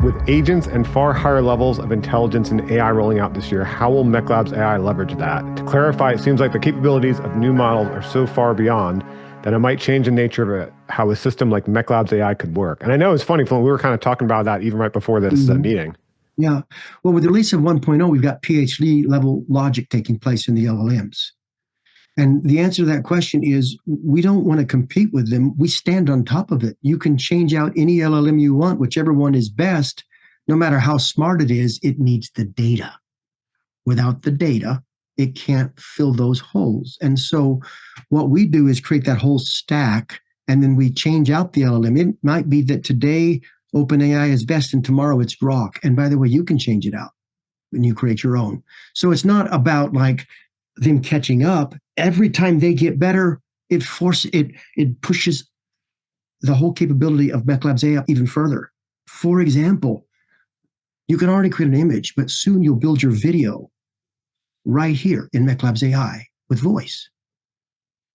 With agents and far higher levels of intelligence and AI rolling out this year, how will MeclabsAI leverage that? To clarify, it seems like the capabilities of new models are so far beyond that it might change the nature of how a system like MeclabsAI could work. And I know it's funny, Flint, we were kind of talking about that even right before this meeting. Yeah. Well, with the release of 1.0, we've got PhD level logic taking place in the LLMs. And the answer to that question is we don't want to compete with them. We stand on top of it. You can change out any LLM you want, whichever one is best. No matter how smart it is, it needs the data. Without the data, it can't fill those holes. And so what we do is create that whole stack, and then we change out the LLM. It might be that today OpenAI is best and tomorrow it's Grok. And by the way, you can change it out when you create your own. So it's not about like them catching up. Every time they get better, it pushes the whole capability of MeclabsAI even further. For example, you can already create an image, but soon you'll build your video right here in MeclabsAI with voice.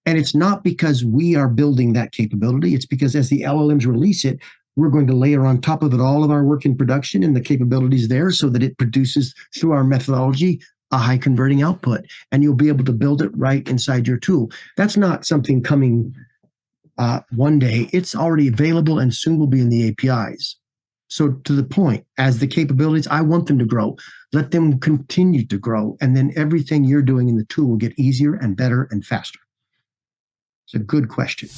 And it's not because we are building that capability. It's because as the LLMs release it, we're going to layer on top of it all of our work in production and the capabilities there so that it produces through our methodology a high converting output, and you'll be able to build it right inside your tool. That's not something coming one day. It's already available and soon will be in the APIs. So to the point, as the capabilities, I want them to grow. Let them continue to grow. And then everything you're doing in the tool will get easier and better and faster. It's a good question.